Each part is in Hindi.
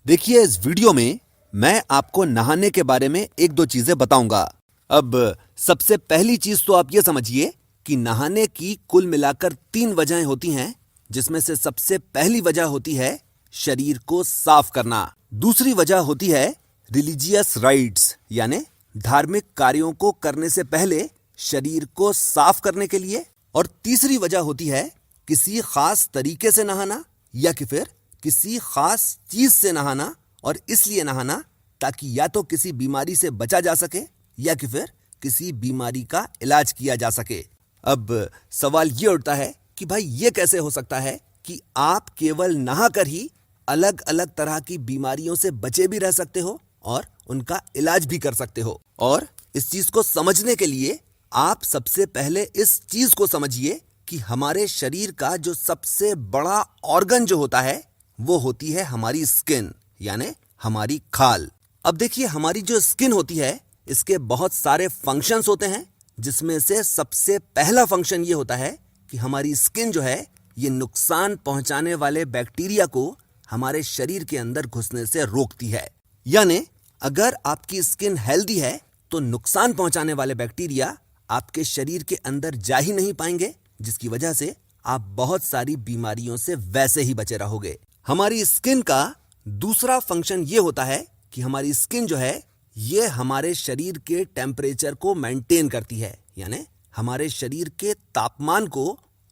देखिए, इस वीडियो में मैं आपको नहाने के बारे में एक दो चीजें बताऊंगा। अब सबसे पहली चीज तो आप ये समझिए कि नहाने की कुल मिलाकर 3 वजहें होती हैं, जिसमें से सबसे पहली वजह होती है शरीर को साफ करना। दूसरी वजह होती है रिलीजियस राइट्स, यानी धार्मिक कार्यों को करने से पहले शरीर को साफ करने के लिए। और तीसरी वजह होती है किसी खास तरीके से नहाना या कि फिर किसी खास चीज से नहाना, और इसलिए नहाना ताकि या तो किसी बीमारी से बचा जा सके या कि फिर किसी बीमारी का इलाज किया जा सके। अब सवाल ये उठता है कि भाई ये कैसे हो सकता है कि आप केवल नहाकर ही अलग अलग तरह की बीमारियों से बचे भी रह सकते हो और उनका इलाज भी कर सकते हो। और इस चीज को समझने के लिए आप सबसे पहले इस चीज को समझिए कि हमारे शरीर का जो सबसे बड़ा ऑर्गन जो होता है वो होती है हमारी स्किन, यानी हमारी खाल। अब देखिए, हमारी जो स्किन होती है इसके बहुत सारे फंक्शंस होते हैं, जिसमें से सबसे पहला फंक्शन ये होता है कि हमारी स्किन जो है ये नुकसान पहुंचाने वाले बैक्टीरिया को हमारे शरीर के अंदर घुसने से रोकती है। यानी अगर आपकी स्किन हेल्दी है तो नुकसान पहुंचाने वाले बैक्टीरिया आपके शरीर के अंदर जा ही नहीं पाएंगे, जिसकी वजह से आप बहुत सारी बीमारियों से वैसे ही बचे रहोगे। हमारी स्किन का दूसरा फंक्शन ये होता है कि हमारी स्किन जो है ये हमारे शरीर के टेम्परेचर को मेंटेन करती है, यानी हमारे शरीर के तापमान को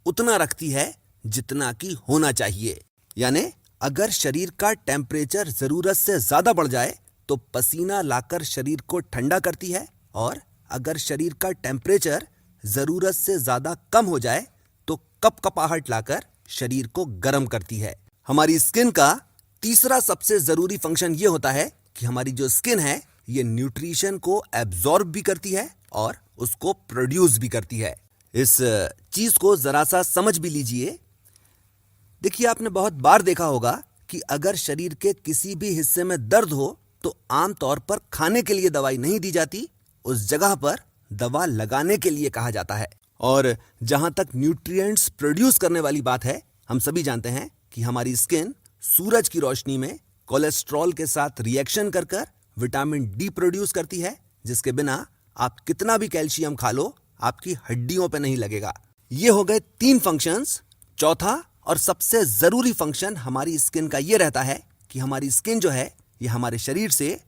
उतना रखती है जितना कि होना चाहिए। यानी अगर शरीर का टेम्परेचर जरूरत से ज्यादा बढ़ जाए तो पसीना लाकर शरीर को ठंडा करती है, और अगर शरीर का टेम्परेचर जरूरत से ज्यादा कम हो जाए तो कपकपाहट लाकर शरीर को गर्म करती है। हमारी स्किन का तीसरा सबसे जरूरी फंक्शन ये होता है कि हमारी जो स्किन है ये न्यूट्रिशन को एब्जॉर्ब भी करती है और उसको प्रोड्यूस भी करती है। इस चीज को जरा सा समझ भी लीजिए। देखिए, आपने बहुत बार देखा होगा कि अगर शरीर के किसी भी हिस्से में दर्द हो तो आमतौर पर खाने के लिए दवाई नहीं दी जाती, उस जगह पर दवा लगाने के लिए कहा जाता है। और जहां तक न्यूट्रिएंट्स प्रोड्यूस करने वाली बात है, हम सभी जानते हैं कि हमारी स्किन सूरज की रोशनी में कोलेस्ट्रॉल के साथ रिएक्शन कर कर विटामिन डी प्रोड्यूस करती है, जिसके बिना आप कितना भी कैल्शियम खा लो आपकी हड्डियों पे नहीं लगेगा। ये हो गए 3 फंक्शंस। चौथा और सबसे जरूरी फंक्शन हमारी स्किन का ये रहता है कि हमारी स्किन जो है ये हमारे शरीर से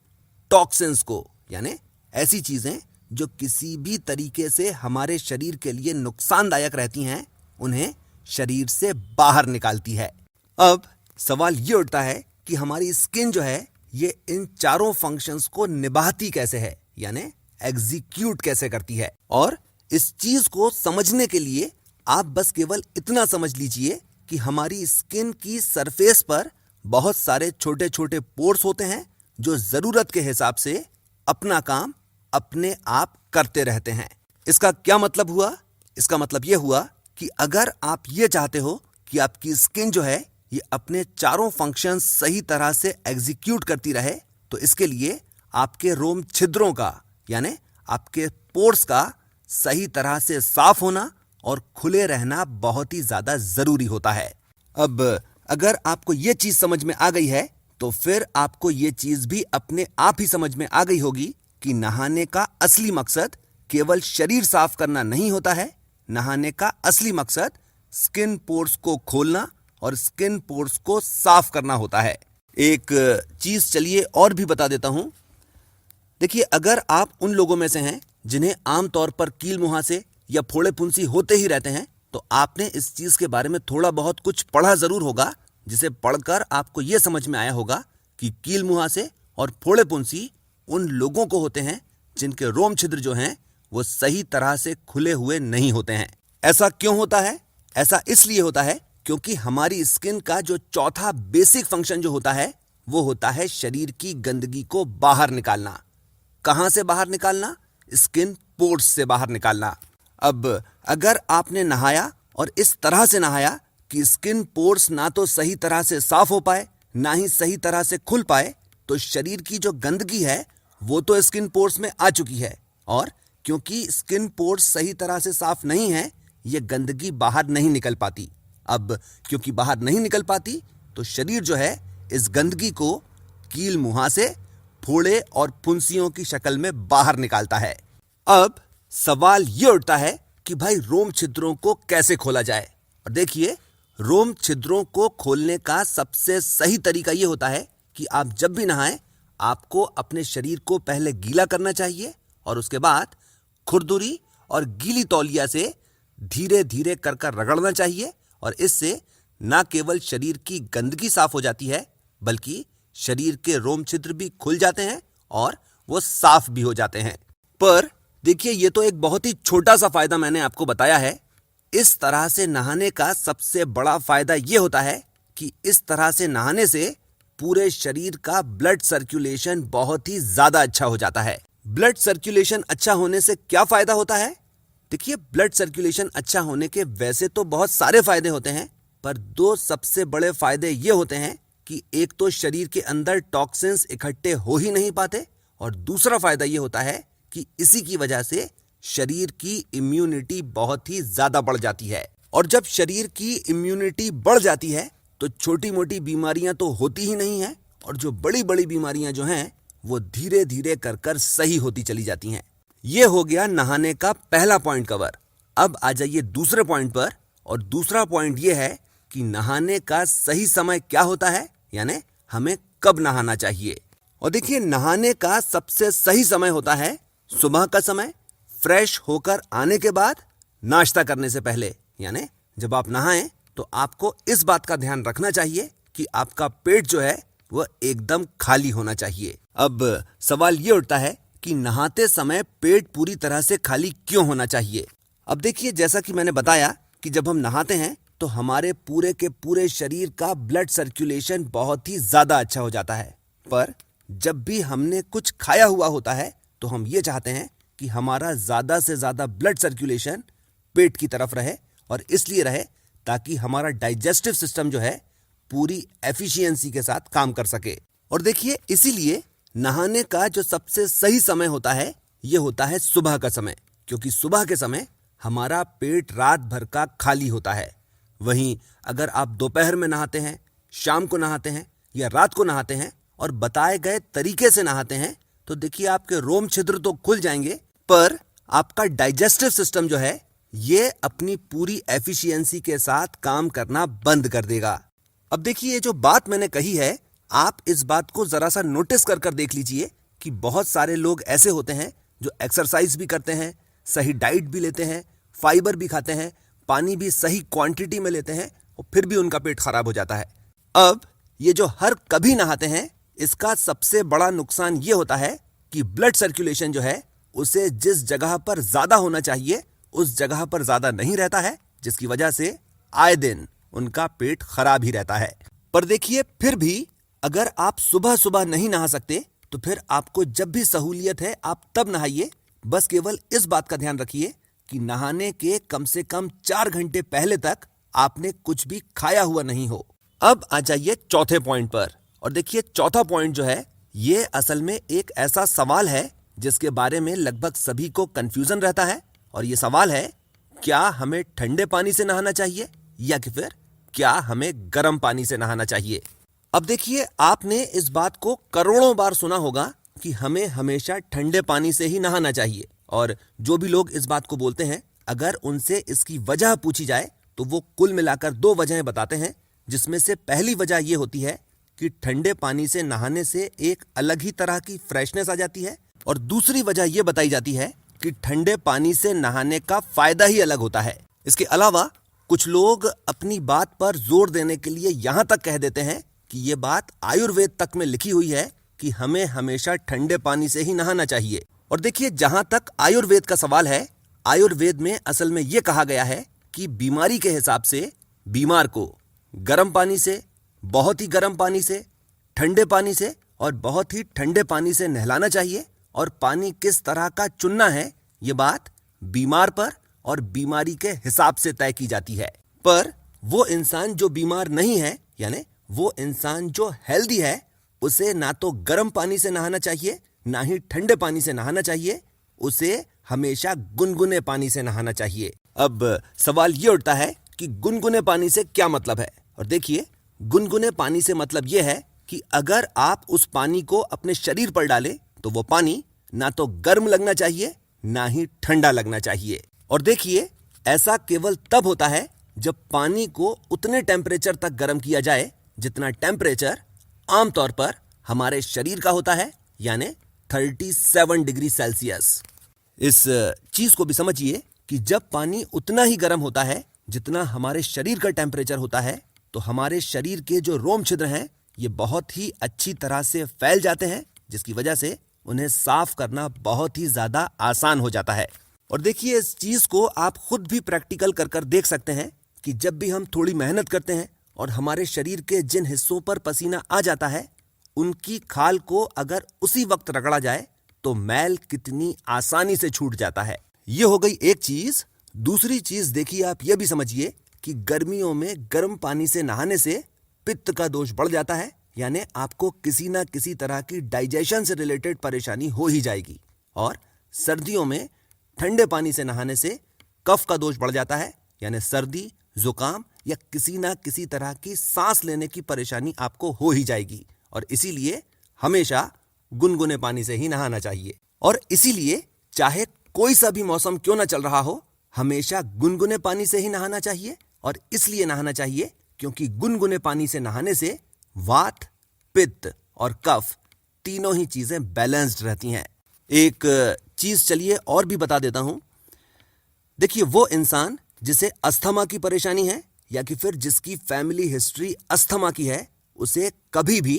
टॉक्सिन्स को, यानी ऐसी चीजें जो किसी भी तरीके से हमारे शरीर के लिए नुकसानदायक रहती हैं, उन्हें शरीर से बाहर निकालती है। अब सवाल ये उठता है कि हमारी स्किन जो है ये इन चारों फंक्शंस को निभाती कैसे है, यानी एग्जीक्यूट कैसे करती है। और इस चीज को समझने के लिए आप बस केवल इतना समझ लीजिए कि हमारी स्किन की सरफेस पर बहुत सारे छोटे छोटे पोर्स होते हैं जो जरूरत के हिसाब से अपना काम अपने आप करते रहते हैं। इसका क्या मतलब हुआ? इसका मतलब यह हुआ कि अगर आप ये चाहते हो कि आपकी स्किन जो है ये अपने चारों फंक्शन सही तरह से एग्जीक्यूट करती रहे, तो इसके लिए आपके रोम छिद्रों का, यानी आपके पोर्स का सही तरह से साफ होना और खुले रहना बहुत ही ज्यादा जरूरी होता है। अब अगर आपको ये चीज समझ में आ गई है तो फिर आपको ये चीज भी अपने आप ही समझ में आ गई होगी कि नहाने का असली मकसद केवल शरीर साफ करना नहीं होता है। नहाने का असली मकसद स्किन पोर्स को खोलना और स्किन पोर्स को साफ करना होता है। एक चीज चलिए और भी बता देता हूं। देखिए, अगर आप उन लोगों में से हैं जिन्हें आमतौर पर कील मुहासे या फोड़े फुंसी होते ही रहते हैं, तो आपने इस चीज के बारे में थोड़ा बहुत कुछ पढ़ा जरूर होगा, जिसे पढ़कर आपको यह समझ में आया होगा कि कील मुहासे और फोड़े फुंसी उन लोगों को होते हैं जिनके रोम छिद्र जो हैं वो सही तरह से खुले हुए नहीं होते हैं। ऐसा क्यों होता है? ऐसा इसलिए होता है क्योंकि हमारी स्किन का जो चौथा बेसिक फंक्शन जो होता है वो होता है शरीर की गंदगी को बाहर निकालना। कहां से बाहर निकालना? स्किन पोर्स से बाहर निकालना। अब अगर आपने नहाया और इस तरह से नहाया कि स्किन पोर्स ना तो सही तरह से साफ हो पाए ना ही सही तरह से खुल पाए, तो शरीर की जो गंदगी है वो तो स्किन पोर्स में आ चुकी है, और क्योंकि स्किन पोर्स सही तरह से साफ नहीं है, ये गंदगी बाहर नहीं निकल पाती। अब क्योंकि बाहर नहीं निकल पाती तो शरीर जो है इस गंदगी को कील मुंहा से फोड़े और फुंसियों की शक्ल में बाहर निकालता है। अब सवाल ये उठता है कि भाई रोम छिद्रों को कैसे खोला जाए। और देखिए, रोम छिद्रों को खोलने का सबसे सही तरीका ये होता है कि आप जब भी नहाएं, आपको अपने शरीर को पहले गीला करना चाहिए और उसके बाद खुरदुरी और गीली तौलिया से धीरे धीरे कर कर रगड़ना चाहिए। और इससे न केवल शरीर की गंदगी साफ हो जाती है, बल्कि शरीर के रोम छिद्र भी खुल जाते हैं और वो साफ भी हो जाते हैं। पर देखिए, ये तो एक बहुत ही छोटा सा फायदा मैंने आपको बताया है। इस तरह से नहाने का सबसे बड़ा फायदा ये होता है कि इस तरह से नहाने से पूरे शरीर का ब्लड सर्कुलेशन बहुत ही ज्यादा अच्छा हो जाता है। ब्लड सर्कुलेशन अच्छा होने से क्या फायदा होता है? देखिए, ब्लड सर्कुलेशन अच्छा होने के वैसे तो बहुत सारे फायदे होते हैं, पर दो सबसे बड़े फायदे ये होते हैं कि एक तो शरीर के अंदर टॉक्सिन्स इकट्ठे हो ही नहीं पाते, और दूसरा फायदा ये होता है कि इसी की वजह से शरीर की इम्यूनिटी बहुत ही ज्यादा बढ़ जाती है। और जब शरीर की इम्यूनिटी बढ़ जाती है तो छोटी मोटी बीमारियां तो होती ही नहीं हैं, और जो बड़ी बड़ी बीमारियां जो हैं वो धीरे धीरे कर कर सही होती चली जाती हैं। ये हो गया नहाने का पहला पॉइंट कवर। अब आ जाइए दूसरे पॉइंट पर, और दूसरा पॉइंट ये है कि नहाने का सही समय क्या होता है, यानी हमें कब नहाना चाहिए। और देखिए, नहाने का सबसे सही समय होता है सुबह का समय, फ्रेश होकर आने के बाद, नाश्ता करने से पहले। यानी जब आप नहाएं तो आपको इस बात का ध्यान रखना चाहिए कि आपका पेट जो है वह एकदम खाली होना चाहिए। अब सवाल ये उठता है कि नहाते समय पेट पूरी तरह से खाली क्यों होना चाहिए। अब देखिए, जैसा कि मैंने बताया कि जब हम नहाते हैं तो हमारे पूरे के पूरे शरीर का ब्लड सर्कुलेशन बहुत ही ज्यादा अच्छा हो जाता है। पर जब भी हमने कुछ खाया हुआ होता है तो हम ये चाहते हैं कि हमारा ज्यादा से ज्यादा ब्लड सर्कुलेशन पेट की तरफ रहे, और इसलिए रहे ताकि हमारा डाइजेस्टिव सिस्टम जो है पूरी एफिशिएंसी के साथ काम कर सके। और देखिए, इसीलिए नहाने का जो सबसे सही समय होता है ये होता है सुबह का समय, क्योंकि सुबह के समय हमारा पेट रात भर का खाली होता है। वहीं अगर आप दोपहर में नहाते हैं, शाम को नहाते हैं या रात को नहाते हैं और बताए गए तरीके से नहाते हैं, तो देखिए आपके रोम छिद्र तो खुल जाएंगे, पर आपका डाइजेस्टिव सिस्टम जो है ये अपनी पूरी एफिशिएंसी के साथ काम करना बंद कर देगा। अब देखिए, ये जो बात मैंने कही है, आप इस बात को जरा सा नोटिस कर कर देख लीजिए कि बहुत सारे लोग ऐसे होते हैं जो एक्सरसाइज भी करते हैं, सही डाइट भी लेते हैं, फाइबर भी खाते हैं, पानी भी सही क्वांटिटी में लेते हैं, और फिर भी उनका पेट खराब हो जाता है। अब ये जो हर कभी नहाते हैं, इसका सबसे बड़ा नुकसान ये होता है कि ब्लड सर्कुलेशन जो है उसे जिस जगह पर ज्यादा होना चाहिए उस जगह पर ज्यादा नहीं रहता है, जिसकी वजह से आए दिन उनका पेट खराब ही रहता है। पर देखिए, फिर भी अगर आप सुबह सुबह नहीं नहा सकते तो फिर आपको जब भी सहूलियत है आप तब नहाइए। बस केवल इस बात का ध्यान रखिए कि नहाने के कम से कम 4 घंटे पहले तक आपने कुछ भी खाया हुआ नहीं हो। अब आ जाइए चौथे पॉइंट पर। और देखिए, चौथा पॉइंट जो है ये असल में एक ऐसा सवाल है जिसके बारे में लगभग सभी को कंफ्यूजन रहता है, और ये सवाल है, क्या हमें ठंडे पानी से नहाना चाहिए या कि फिर क्या हमें गर्म पानी से नहाना चाहिए। अब देखिए, आपने इस बात को करोड़ों बार सुना होगा कि हमें हमेशा ठंडे पानी से ही नहाना चाहिए, और जो भी लोग इस बात को बोलते हैं, अगर उनसे इसकी वजह पूछी जाए तो वो कुल मिलाकर 2 वजहें बताते हैं, जिसमें से पहली वजह ये होती है कि ठंडे पानी से नहाने से एक अलग ही तरह की फ्रेशनेस आ जाती है, और दूसरी वजह यह बताई जाती है कि ठंडे पानी से नहाने का फायदा ही अलग होता है। इसके अलावा कुछ लोग अपनी बात पर जोर देने के लिए यहां तक कह देते हैं कि यह बात आयुर्वेद तक में लिखी हुई है कि हमें हमेशा ठंडे पानी से ही नहाना चाहिए। और देखिए, जहां तक आयुर्वेद का सवाल है, आयुर्वेद में असल में यह कहा गया है कि बीमारी के हिसाब से बीमार को गर्म पानी से, बहुत ही गर्म पानी से, ठंडे पानी से और बहुत ही ठंडे पानी से नहलाना चाहिए, और पानी किस तरह का चुनना है ये बात बीमार पर और बीमारी के हिसाब से तय की जाती है। पर वो इंसान जो बीमार नहीं है, यानी वो इंसान जो हेल्दी है, उसे ना तो गर्म पानी से नहाना चाहिए ना ही ठंडे पानी से नहाना चाहिए, उसे हमेशा गुनगुने पानी से नहाना चाहिए। अब सवाल ये उठता है कि गुनगुने पानी से क्या मतलब है। और देखिए, गुनगुने पानी से मतलब ये है कि अगर आप उस पानी को अपने शरीर पर डालें तो वो पानी ना तो गर्म लगना चाहिए ना ही ठंडा लगना चाहिए। और देखिए, ऐसा केवल तब होता है जब पानी को उतने टेम्परेचर तक गर्म किया जाए जितना टेम्परेचर आमतौर पर हमारे शरीर का होता है, यानी 37 डिग्री सेल्सियस। इस चीज को भी समझिए कि जब पानी उतना ही गर्म होता है जितना हमारे शरीर का टेम्परेचर होता है, तो हमारे शरीर के जो रोम छिद्र हैं ये बहुत ही अच्छी तरह से फैल जाते हैं, जिसकी वजह से उन्हें साफ करना बहुत ही ज्यादा आसान हो जाता है। और देखिए, इस चीज को आप खुद भी प्रैक्टिकल कर देख सकते हैं कि जब भी हम थोड़ी मेहनत करते हैं और हमारे शरीर के जिन हिस्सों पर पसीना आ जाता है उनकी खाल को अगर उसी वक्त रगड़ा जाए तो मैल कितनी आसानी से छूट जाता है। ये हो गई एक चीज। दूसरी चीज देखिए, आप ये भी समझिए कि गर्मियों में गर्म पानी से नहाने से पित्त का दोष बढ़ जाता है, यानी आपको किसी ना किसी तरह की डाइजेशन से रिलेटेड परेशानी हो ही जाएगी। और सर्दियों में ठंडे पानी से नहाने से कफ का दोष बढ़ जाता है, यानी सर्दी, जुकाम या किसी ना किसी तरह की सांस लेने की परेशानी आपको हो ही जाएगी। और इसीलिए हमेशा गुनगुने पानी से ही नहाना चाहिए। और इसीलिए चाहे कोई सा भी मौसम क्यों ना चल रहा हो, हमेशा गुनगुने पानी से ही नहाना चाहिए। और इसलिए नहाना चाहिए क्योंकि गुनगुने पानी से नहाने से वात, पित्त और कफ तीनों ही चीजें बैलेंस्ड रहती हैं। एक चीज चलिए और भी बता देता हूं। देखिए, वो इंसान जिसे अस्थमा की परेशानी है या कि फिर जिसकी फैमिली हिस्ट्री अस्थमा की है, उसे कभी भी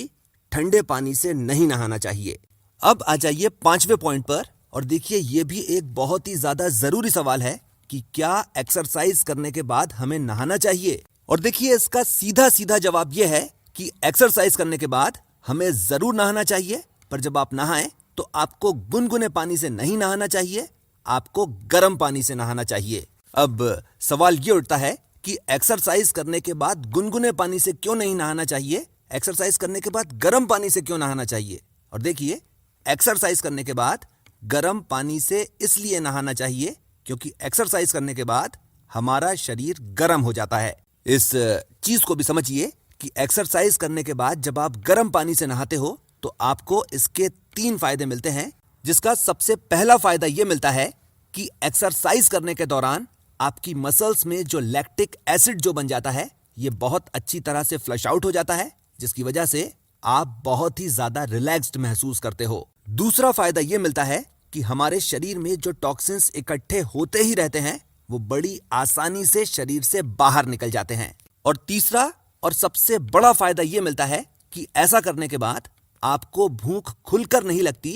ठंडे पानी से नहीं नहाना चाहिए। अब आ जाइए 5वें पॉइंट पर। और देखिए, यह भी एक बहुत ही ज्यादा जरूरी सवाल है कि क्या एक्सरसाइज करने के बाद हमें नहाना चाहिए। और देखिए, इसका सीधा सीधा जवाब यह है कि एक्सरसाइज करने के बाद हमें जरूर नहाना चाहिए, पर जब आप नहाएं तो आपको गुनगुने पानी से नहीं नहाना चाहिए, आपको गर्म पानी से नहाना चाहिए। अब सवाल ये उठता है कि एक्सरसाइज करने के बाद गुनगुने पानी से क्यों नहीं नहाना चाहिए, एक्सरसाइज करने के बाद गर्म पानी से क्यों नहाना चाहिए। और देखिए, एक्सरसाइज करने के बाद गर्म पानी से इसलिए नहाना चाहिए क्योंकि एक्सरसाइज करने के बाद हमारा शरीर गर्म हो जाता है। इस चीज को भी समझिए कि एक्सरसाइज करने के बाद जब आप गर्म पानी से नहाते हो तो आपको इसके 3 फायदे मिलते हैं, जिसका सबसे पहला फायदा यह मिलता है कि एक्सरसाइज करने के दौरान आपकी मसल्स में जो लैक्टिक एसिड जो बन जाता है ये बहुत अच्छी तरह से फ्लश आउट हो जाता है, जिसकी वजह से आप बहुत ही ज्यादा रिलैक्स्ड महसूस करते हो। दूसरा फायदा यह मिलता है कि हमारे शरीर में जो टॉक्सिन्स इकट्ठे होते ही रहते हैं वो बड़ी आसानी से शरीर से बाहर निकल जाते हैं। और तीसरा और सबसे बड़ा फायदा यह मिलता है कि ऐसा करने के बाद आपको भूख खुलकर नहीं लगती,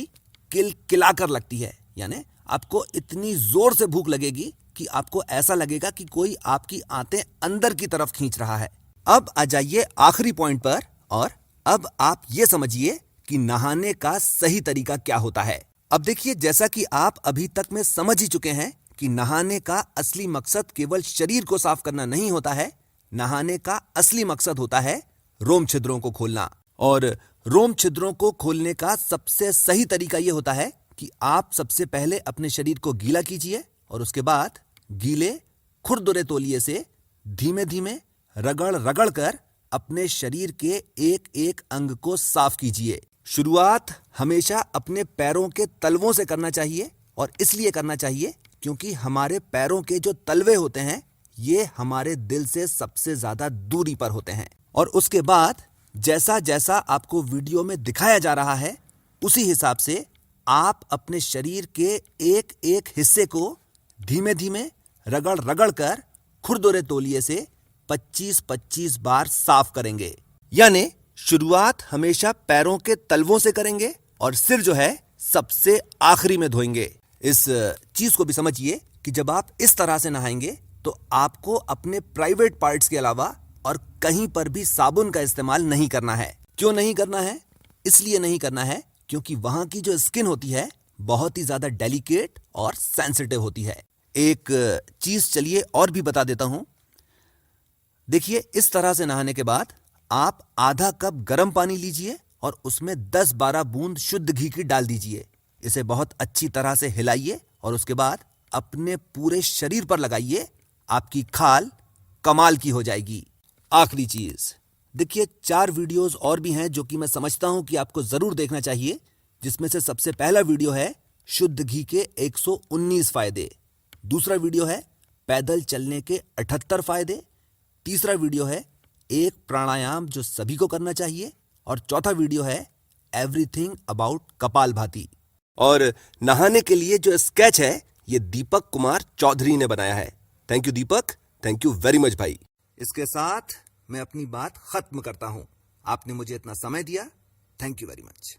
किलकिलाकर लगती है, यानी आपको इतनी जोर से भूख लगेगी कि आपको ऐसा लगेगा कि कोई आपकी आंतें अंदर की तरफ खींच रहा है। अब आ जाइए आखिरी पॉइंट पर। और अब आप ये समझिए कि नहाने का सही तरीका क्या होता है। अब देखिए, जैसा कि आप अभी तक में समझ ही चुके हैं कि नहाने का असली मकसद केवल शरीर को साफ करना नहीं होता है, नहाने का असली मकसद होता है रोम छिद्रों को खोलना। और रोम छिद्रों को खोलने का सबसे सही तरीका यह होता है कि आप सबसे पहले अपने शरीर को गीला कीजिए और उसके बाद गीले खुरदुरे तौलिए से धीमे धीमे रगड़ रगड़ कर अपने शरीर के एक एक अंग को साफ कीजिए। शुरुआत हमेशा अपने पैरों के तलवों से करना चाहिए, और इसलिए करना चाहिए क्योंकि हमारे पैरों के जो तलवे होते हैं ये हमारे दिल से सबसे ज्यादा दूरी पर होते हैं। और उसके बाद जैसा जैसा आपको वीडियो में दिखाया जा रहा है उसी हिसाब से आप अपने शरीर के एक एक हिस्से को धीमे धीमे रगड़ रगड़ कर खुरदुरे तौलिए से 25-25 बार साफ करेंगे। यानी शुरुआत हमेशा पैरों के तलवों से करेंगे और सिर जो है सबसे आखिरी में धोएंगे। इस चीज को भी समझिए कि जब आप इस तरह से नहाएंगे तो आपको अपने प्राइवेट पार्ट्स के अलावा और कहीं पर भी साबुन का इस्तेमाल नहीं करना है। क्यों नहीं करना है? इसलिए नहीं करना है क्योंकि वहां की जो स्किन होती है बहुत ही ज्यादा डेलिकेट और सेंसिटिव होती है। एक चीज चलिए और भी बता देता हूं। देखिए, इस तरह से नहाने के बाद आप आधा कप गर्म पानी लीजिए और उसमें 10-12 बूंद शुद्ध घी की डाल दीजिए। इसे बहुत अच्छी तरह से हिलाइए और उसके बाद अपने पूरे शरीर पर लगाइए। आपकी खाल कमाल की हो जाएगी। आखिरी चीज, देखिए 4 वीडियोस और भी हैं जो कि मैं समझता हूं कि आपको जरूर देखना चाहिए, जिसमें से सबसे पहला वीडियो है शुद्ध घी के 119 फायदे, दूसरा वीडियो है पैदल चलने के 78 फायदे, तीसरा वीडियो है एक प्राणायाम जो सभी को करना चाहिए, और चौथा वीडियो है एवरीथिंग अबाउट कपालभाति। और नहाने के लिए जो स्केच है ये दीपक कुमार चौधरी ने बनाया है। Thank you Deepak, thank you very much भाई। इसके साथ मैं अपनी बात खत्म करता हूं। आपने मुझे इतना समय दिया, थैंक यू वेरी मच।